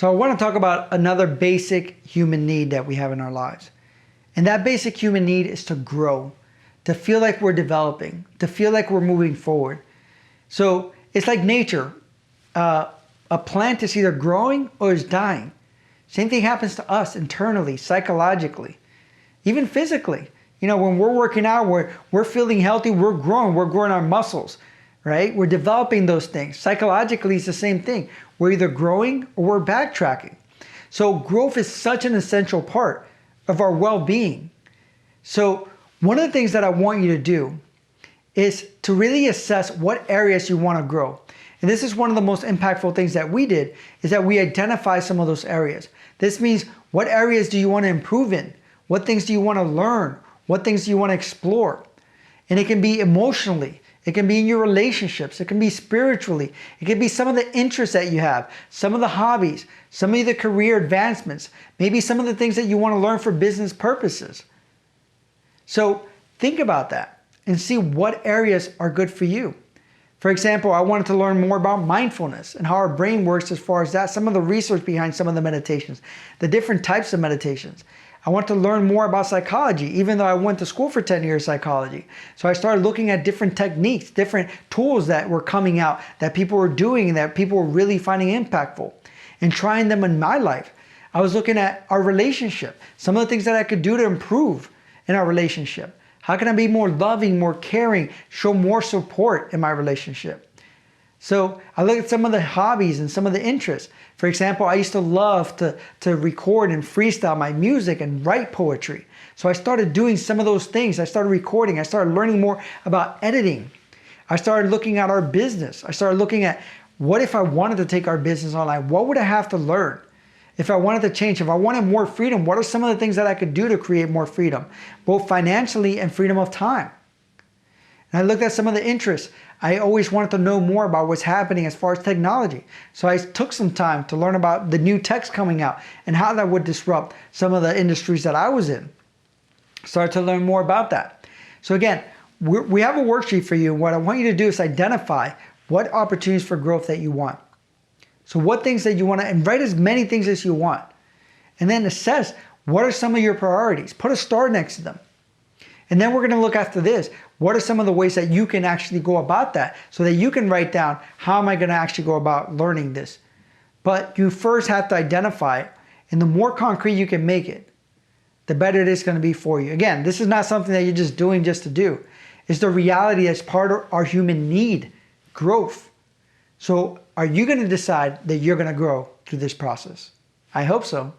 So I want to talk about another basic human need that we have in our lives. And that basic human need is to grow, to feel like we're developing, to feel like we're moving forward. So it's like nature. A plant is either growing or is dying. Same thing happens to us internally, psychologically, even physically. You know, when we're working out, we're feeling healthy, we're growing our muscles, right? We're developing those things. Psychologically, it's the same thing. We're either growing or we're backtracking. So growth is such an essential part of our well-being. So one of the things that I want you to do is to really assess what areas you want to grow. And this is one of the most impactful things that we did, is that we identify some of those areas. This means, what areas do you want to improve in? What things do you want to learn? What things do you want to explore? And it can be emotionally. It can be in your relationships. It can be spiritually. It can be some of the interests that you have, some of the hobbies, some of the career advancements, maybe some of the things that you want to learn for business purposes. So think about that and see what areas are good for you. For example, I wanted to learn more about mindfulness and how our brain works as far as that, some of the research behind some of the meditations, the different types of meditations. I want to learn more about psychology, even though I went to school for 10 years psychology. So I started looking at different techniques, different tools that were coming out, that people were doing and that people were really finding impactful, and trying them in my life. I was looking at our relationship, some of the things that I could do to improve in our relationship. How can I be more loving, more caring, show more support in my relationship? So I look at some of the hobbies and some of the interests. For example, I used to love to record and freestyle my music and write poetry. So I started doing some of those things. I started recording. I started learning more about editing. I started looking at our business. I started looking at, what if I wanted to take our business online? What would I have to learn? If I wanted to change, if I wanted more freedom, what are some of the things that I could do to create more freedom, both financially and freedom of time? And I looked at some of the interests. I always wanted to know more about what's happening as far as technology. So I took some time to learn about the new techs coming out and how that would disrupt some of the industries that I was in. Started to learn more about that. So again, we have a worksheet for you. What I want you to do is identify what opportunities for growth that you want. So what things that you want to, and write as many things as you want. And then assess, what are some of your priorities? Put a star next to them. And then we're going to look after this. What are some of the ways that you can actually go about that, so that you can write down, how am I going to actually go about learning this? But you first have to identify it, and the more concrete you can make it, the better it is going to be for you. Again, this is not something that you're just doing just to do. It's the reality that's part of our human need, growth. So are you going to decide that you're going to grow through this process? I hope so.